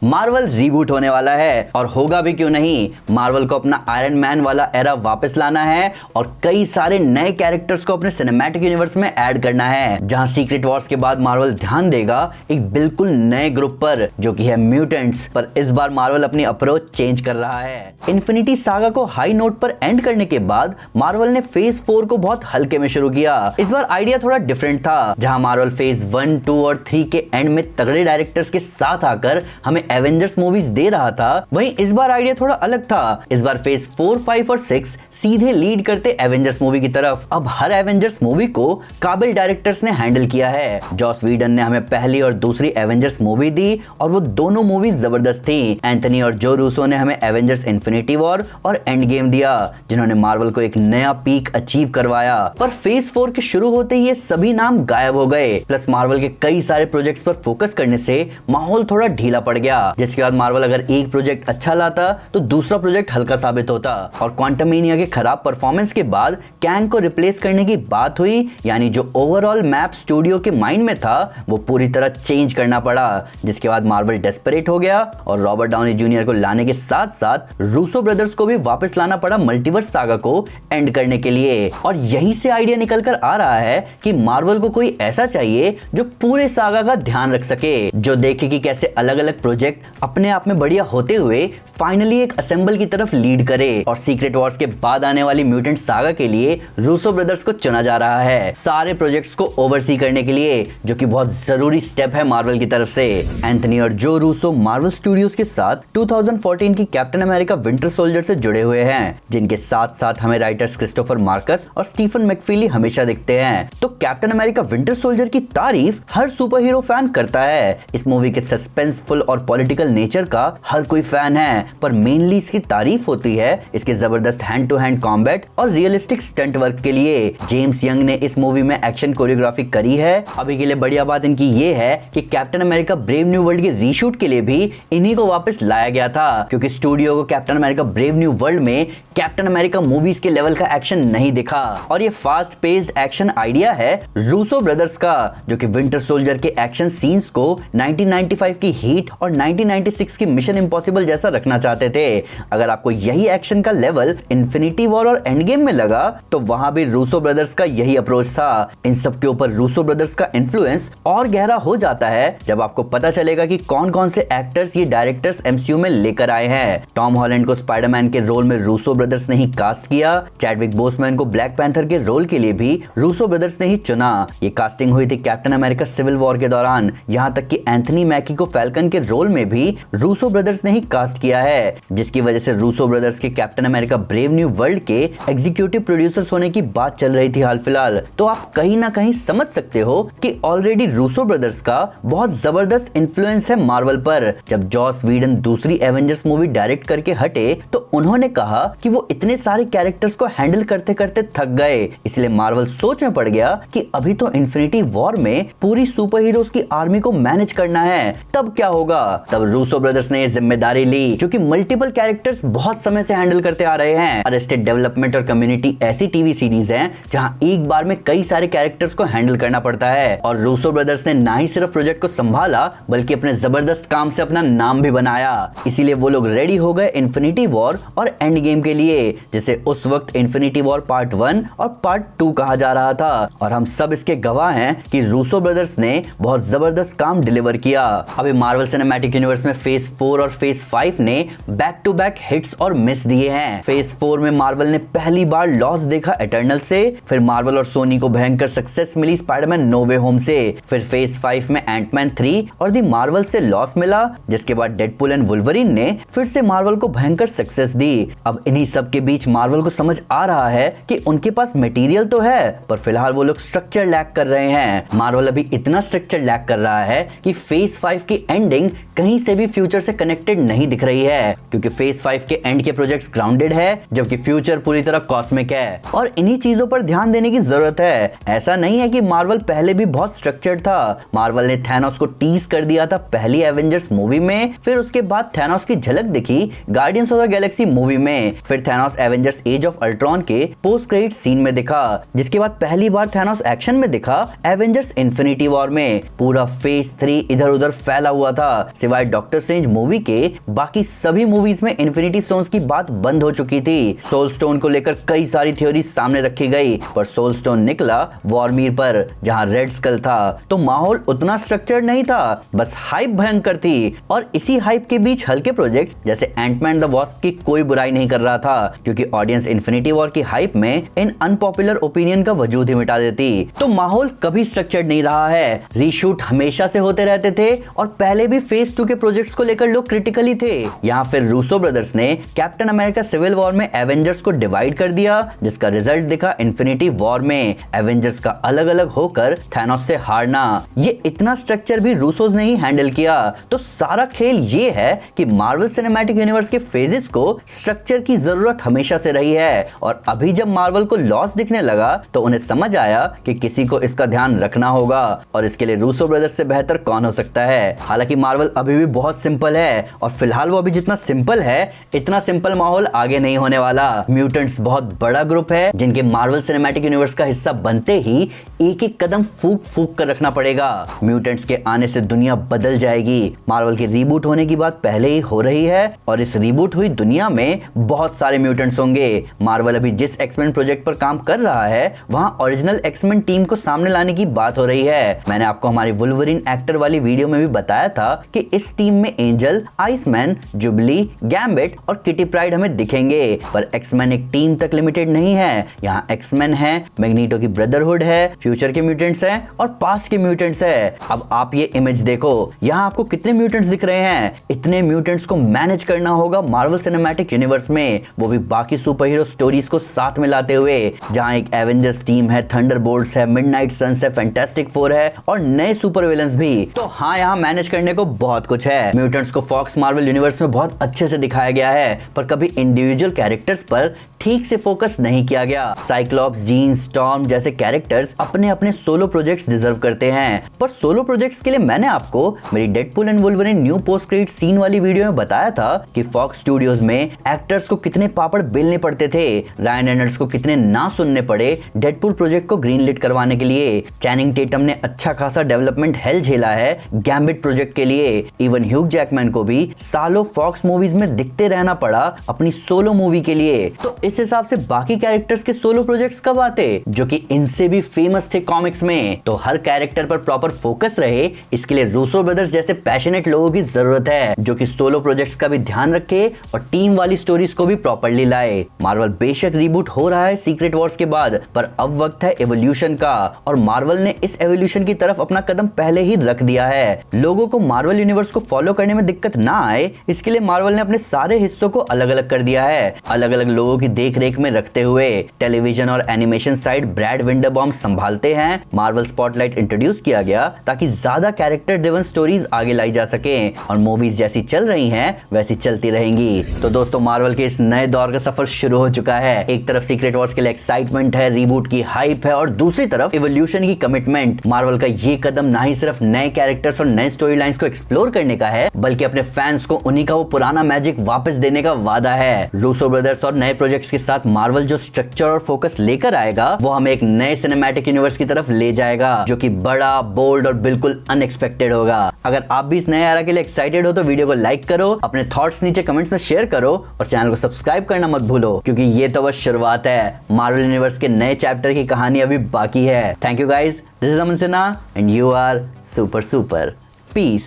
Marvel reboot होने वाला है और होगा भी क्यों नहीं। मार्वल को अपना आयरन मैन वाला एरा वापस लाना है और कई सारे नए कैरेक्टर्स को अपने सिनेमैटिक यूनिवर्स में ऐड करना है, जहां सीक्रेट वॉर्स के बाद मार्वल ध्यान देगा एक बिल्कुल नए ग्रुप पर जो कि है म्यूटेंट्स। पर इस बार मार्वल अपनी अप्रोच चेंज कर रहा है। इन्फिनिटी सागा को हाई नोट पर एंड करने के बाद मार्वल ने फेज 4 को बहुत हल्के में शुरू किया। इस बार आइडिया थोड़ा डिफरेंट था, जहां मार्वल फेज 1, 2 और 3 के एंड में तगड़े डायरेक्टर्स के साथ आकर हमें एवेंजर्स मूवीज दे रहा था, वहीं इस बार आइडिया थोड़ा अलग था। इस बार फेज 4, 5 और 6 सीधे लीड करते एवेंजर्स मूवी की तरफ। अब हर एवेंजर्स मूवी को काबिल डायरेक्टर्स ने हैंडल किया है। जॉस व्हीडन ने हमें पहली और दूसरी एवेंजर्स मूवी दी और वो दोनों मूवी जबरदस्त थी। एंथनी और जो रूसो ने हमें एवेंजर्स इन्फिनिटी वॉर और एंड गेम दिया, जिन्होंने मार्वल को एक नया पीक अचीव करवाया। पर फेज 4 के शुरू होते ही ये सभी नाम गायब हो गए। प्लस मार्वल के कई सारे प्रोजेक्ट्स पर फोकस करने से माहौल थोड़ा ढीला पड़ गया, जिसके बाद मार्वल अगर एक प्रोजेक्ट अच्छा लाता तो दूसरा प्रोजेक्ट हल्का साबित होता। और क्वांटममेनिया के खराब परफॉर्मेंस के बाद कैंग को रिप्लेस करने की बात हुई, यानी जो ओवरऑल मैप स्टूडियो के माइंड में था वो पूरी तरह चेंज करना पड़ा, जिसके बाद मार्वल डेस्परेट हो गया और रॉबर्ट डाउनी जूनियर को लाने के साथ साथ रूसो ब्रदर्स को भी वापस लाना पड़ा मल्टीवर्स सागा को एंड करने के लिए। और यही से आइडिया निकल कर आ रहा है कि मार्वल को कोई ऐसा चाहिए जो पूरे सागा का ध्यान रख सके, जो देखे कि कैसे अलग अलग प्रोजेक्ट अपने आप में बढ़िया होते हुए फाइनली एक असेंबल की तरफ लीड करे। और सीक्रेट वॉर्स के बाद आने वाली म्यूटेंट सागा के लिए रूसो ब्रदर्स को चुना जा रहा है सारे प्रोजेक्ट्स को ओवरसी करने के लिए, जो कि बहुत जरूरी स्टेप है मार्वल की तरफ से। एंथनी और जो रूसो मार्वल स्टूडियोज के साथ 2014 की कैप्टन अमेरिका विंटर सोल्जर से जुड़े हुए हैं, जिनके साथ साथ हमें राइटर्स क्रिस्टोफर मार्कस और स्टीफन मैकफीली हमेशा दिखते हैं। तो कैप्टन अमेरिका विंटर सोल्जर की तारीफ हर सुपर हीरो फैन करता है। इस मूवी के सस्पेंसफुल और पॉलिटिकल नेचर का हर कोई फैन है, पर मेनली इसकी तारीफ होती है इसके जबरदस्त हैंड टू हैंड कॉम्बैट और रियलिस्टिक स्टंट वर्क के लिए। जेम्स यंग ने इस मूवी में एक्शन कोरियोग्राफी करी है। अभी के लिए बढ़िया बात इनकी ये है कि captain America brave new world के रीशूट के लिए भी इन्हीं को वापस लाया गया था, क्योंकि स्टूडियो को captain America brave new world में कैप्टन अमेरिका मूवीज के लेवल का एक्शन नहीं दिखा। और ये फास्ट पेस्ड एक्शन आइडिया है रूसो ब्रदर्स का, जो कि विंटर सोल्जर के एक्शन सीन्स को 1995 की हीट और 1996 की मिशन इम्पॉसिबल जैसा रखना चाहते थे। अगर आपको यही एक्शन का लेवल इन्फिनिटी वॉर और एंड गेम में लगा तो वहां भी रूसो ब्रदर्स का यही अप्रोच था। इन सब के ऊपर रूसो ब्रदर्स का इन्फ्लुएंस और गहरा हो जाता है जब आपको पता चलेगा कि कौन कौन से एक्टर्स ये डायरेक्टर्स एमसीयू में लेकर आए हैं। टॉम हॉलैंड को स्पाइडरमैन के रोल में रूसो ब्रदर्स ने ही कास्ट किया। चैडविक बोसमैन को ब्लैक पैंथर के रोल के लिए भी रूसो ब्रदर्स ने ही चुना। ये कास्टिंग हुई थी कैप्टन अमेरिका सिविल वॉर के दौरान। यहाँ तक कि एंथनी मैकी को फैल्कन के रोल में भी रूसो ब्रदर्स ने ही कास्ट किया है, जिसकी वजह से रूसो ब्रदर्स के captain America brave new world के एग्जीक्यूटिव प्रोड्यूसर्स होने की बात चल रही थी हाल फिलहाल। तो आप कहीं ना कहीं समझ सकते हो कि ऑलरेडी रूसो ब्रदर्स का बहुत जबरदस्त इन्फ्लुएंस है मार्वल पर। जब जॉस व्हीडन दूसरी एवेंजर्स मूवी डायरेक्ट करके हटे तो उन्होंने कहा कि वो इतने सारे कैरेक्टर्स को हैंडल करते करते थक गए, इसलिए मार्वल सोच में पड़ गया कि अभी तो इन्फिनिटी वॉर में पूरी सुपर हीरोज की आर्मी को मैनेज करना है, तब क्या होगा। तब रूसो ब्रदर्स ने ये जिम्मेदारी ली, जो कि मल्टीपल कैरेक्टर्स बहुत समय से हैंडल करते आ रहे हैं। अरेस्टेड डेवलपमेंट और कम्युनिटी ऐसी टीवी सीरीज है जहां एक बार में कई सारे कैरेक्टर्स को हैंडल करना पड़ता है। और रूसो ब्रदर्स ने ना ही सिर्फ प्रोजेक्ट को संभाला बल्कि अपने जबरदस्त काम से अपना नाम भी बनाया। इसीलिए वो लोग रेडी हो गए इन्फिनिटी वॉर और एंड गेम के लिए, जिसे उस वक्त इन्फिनिटी वॉर पार्ट 1 और पार्ट 2 कहा जा रहा था। और हम सब इसके गवाह हैं कि रूसो ब्रदर्स ने बहुत जबरदस्त काम डिलीवर किया। अभी मार्वल सिनेमैटिक यूनिवर्स में फेज 4 और फेज 5 ने बैक टू बैक हिट्स और मिस दिए हैं। फेज 4 में मार्वल ने पहली बार लॉस देखा एटर्नल से, फिर मार्वल और सोनी को भयंकर सक्सेस मिली स्पाइडरमैन नो वे होम से, फिर फेज 5 में एंटमैन 3 और दी मार्वल से लॉस मिला, जिसके बाद डेडपूल एंड वुल्वरीन ने फिर से मार्वल को भयंकर सक्सेस दी। अब इन्हीं सब के बीच मार्वल को समझ आ रहा है कि उनके पास मटेरियल तो है, पर फिलहाल वो लोग स्ट्रक्चर लैक कर रहे हैं। मार्वल अभी इतना स्ट्रक्चर लैक कर रहा है कि फेज 5 की एंडिंग कहीं से भी फ्यूचर से कनेक्टेड नहीं दिख रही है, क्योंकि फेज 5 के एंड के प्रोजेक्ट्स ग्राउंडेड है जबकि फ्यूचर पूरी तरह कॉस्मिक है। और इन्हीं चीजों पर ध्यान देने की जरूरत है। ऐसा नहीं है कि मार्वल पहले भी बहुत स्ट्रक्चर्ड था। मार्वल ने थैनोस को टीज कर दिया था पहली एवेंजर्स मूवी में, फिर उसके बाद थैनोस की झलक दिखी Guardians of the Galaxy movie में, फिर Thanos Avengers Age of Ultron के पोस्ट क्रेडिट सीन में दिखा, जिसके बाद पहली बार थैनोस एक्शन में दिखा एवेंजर्स इन्फिनिटी वॉर में। पूरा फेज 3 इधर उधर फैला हुआ था, सिवाय डॉक्टर स्ट्रेंज मूवी के बाकी सभी मूवीज में इन्फिनिटी स्टोन्स की बात बंद हो चुकी थी। सोल स्टोन को लेकर कई सारी थ्योरी सामने रखी गई, पर सोल स्टोन निकला वॉर्मीर पर जहां रेड स्कल था। तो माहौल उतना स्ट्रक्चर्ड नहीं था, बस हाइप भयंकर थी। और इसी हाइप के बीच हल्के प्रोजेक्ट्स जैसे एंटमैन द वॉस्प की कोई बुराई नहीं कर रहा था, क्योंकि ऑडियंस इन्फिनिटी वॉर की हाइप में इन अनपॉपुलर ओपिनियन का वजूद ही मिटा देती। तो माहौल कभी स्ट्रक्चर्ड नहीं रहा है। रीशूट हमेशा से होते रहते थे और पहले भी फेज 2 के प्रोजेक्ट्स को लेकर लोग क्रिटिकली थे। यहाँ फिर रूसो ब्रदर्स ने कैप्टन अमेरिका सिविल वॉर में एवेंजर्स को डिवाइड कर दिया, जिसका रिजल्ट दिखा इन्फिनिटी वॉर में एवेंजर्स का अलग अलग होकर थैनोस से हारना। ये इतना स्ट्रक्चर भी रूसोज ने ही हैंडल किया। तो सारा खेल ये है कि मार्वल सिनेमैटिक यूनिवर्स के फेजेस को स्ट्रक्चर की जरूरत हमेशा से रही है, और अभी जब मार्वल को लॉस दिखने लगा तो उन्हें समझ आया कि किसी को इसका ध्यान रखना होगा, और इसके लिए रूसो ब्रदर्स से बेहतर कौन हो सकता है। हालांकि मार्वल अभी भी बहुत सिंपल है, और फिलहाल वो अभी जितना सिंपल है इतना सिंपल माहौल आगे नहीं होने वाला। म्यूटेंट्स बहुत बड़ा ग्रुप है जिनके मार्वल सिनेमैटिक यूनिवर्स का हिस्सा बनते ही एक एक कदम फूक फूक कर रखना पड़ेगा। म्यूटेंट्स के आने से दुनिया बदल जाएगी। मार्वल की रीबूट होने की बात पहले ही हो रही है, और इस रीबूट हुई दुनिया में बहुत सारे म्यूटेंट्स होंगे। मार्वल अभी जिस एक्समेन प्रोजेक्ट पर काम कर रहा है वहां ओरिजिनल एक्समेन टीम को सामने लाने की बात हो रही है। मैंने आपको हमारी वुल्वरिन एक्टर वाली वीडियो में भी बताया था कि इस टीम में एंजल, आइसमैन, जुबली, गैम्बिट और किटी प्राइड हमें दिखेंगे। पर एक्समैन एक टीम तक लिमिटेड नहीं है। यहाँ एक्समैन है, मैग्नीटो की ब्रदरहुड है, फ्यूचर के म्यूटेंट्स हैं और पास्ट के म्यूटेंट्स है। अब आप ये इमेज देखो, यहाँ आपको कितने म्यूटेंट्स दिख रहे हैं। इतने म्यूटेंट्स को मैनेज करना होगा मार्वल सिनेमैटिक यूनिवर्स में, वो भी बाकी सुपर हीरो स्टोरीज को साथ में लाते हुए, जहां एक एवेंजर्स टीम है, थंडरबोल्ट्स है, मिडनाइट सन्स है, फैंटास्टिक फोर है और नए सुपर विलन्स भी। तो हाँ, यहाँ मैनेज करने को बहुत कुछ है। म्यूटेंट्स को फॉक्स मार्वल यूनिवर्स में बहुत अच्छे से दिखाया गया है, पर कभी इंडिविजुअल कैरेक्टर्स पर ठीक से फोकस नहीं किया गया। साइक्लॉप्स, जीन, स्टॉर्म जैसे कैरेक्टर्स अपने अपने सोलो प्रोजेक्ट्स डिजर्व करते हैं, पर सोलो प्रोजेक्ट्स के लिए मैंने आपको मेरी Deadpool and Wolverine new post credit scene वाली वीडियो में बताया था कि फॉक्स स्टूडियोज में एक्टर्स को कितने पापड़ बेलने पड़ते थे, रायन रेनॉल्ड्स को कितने ना सुनने पड़े डेडपूल प्रोजेक्ट को ग्रीन लिट करवाने के लिए। चैनिंग टेटम ने अच्छा खासा डेवलपमेंट हेल झेला है गैम्बिट प्रोजेक्ट के लिए। इवन ह्यूग जैकमैन को भी सालों फॉक्स मूवीज में दिखते रहना पड़ा अपनी सोलो मूवी के लिए। तो इस हिसाब से बाकी कैरेक्टर्स के सोलो प्रोजेक्ट्स कब आते जो कि इनसे भी फेमस थे कॉमिक्स में। तो हर कैरेक्टर पर प्रॉपर फोकस रहे, इसके लिए रूसो ब्रदर्स जैसे पैशनेट लोगों की जरूरत है जो कि सोलो प्रोजेक्ट्स का भी ध्यान रखे और टीम वाली स्टोरीज को भी प्रॉपर्ली लाए। मार्वल बेशक रीबूट हो रहा है सीक्रेट वॉर्स के बाद, पर अब वक्त है एवोल्यूशन का, और मार्वल ने इस एवोल्यूशन की तरफ अपना कदम पहले ही रख दिया है। लोगों को मार्वल यूनिवर्स को फॉलो करने में दिक्कत ना आए, इसके लिए मार्वल ने अपने सारे हिस्सों को अलग अलग कर दिया है। अलग अलग लोगों की देख रेख में रखते हुए टेलीविजन और एनिमेशन साइड ब्रैड विंडरबॉम संभालते हैं। मार्वल स्पॉटलाइट इंट्रोड्यूस किया गया ताकि ज्यादा कैरेक्टर ड्रिवन स्टोरीज आगे लाई जा सके, और मूवीज जैसी चल रही हैं वैसी चलती रहेंगी। तो दोस्तों, मार्वल के इस नए दौर का सफर शुरू हो चुका है। एक तरफ सीक्रेट वॉर्स के लिए एक्साइटमेंट है, रीबूट की हाइप है, और दूसरी तरफ इवोल्यूशन की कमिटमेंट। मार्वल का ये कदम ना ही सिर्फ नए कैरेक्टर्स और नए स्टोरी लाइंस को एक्सप्लोर करने का है, बल्कि अपने फैंस को उन्हीं का वो पुराना मैजिक वापस देने का वादा है। रूसो ब्रदर्स और नए प्रोजेक्ट्स के साथ मार्वल जो स्ट्रक्चर और फोकस लेकर आएगा वो हमें एक नए सिनेमैटिक यूनिवर्स की तरफ ले जाएगा जो कि बड़ा, बोल्ड और बिल्कुल अनएक्सपेक्टेड होगा। अगर आप भी इस नए एरा के लिए एक्साइटेड हो तो वीडियो को लाइक करो, अपने थॉट्स नीचे कमेंट्स में शेयर करो और चैनल को सब्सक्राइब करना मत भूलो, क्योंकि ये तो बस शुरुआत है। मार्वल यूनिवर्स के नए चैप्टर की कहानी अभी बाकी है। Thank you guys, this is Aman Sinha and you are super super. Piece.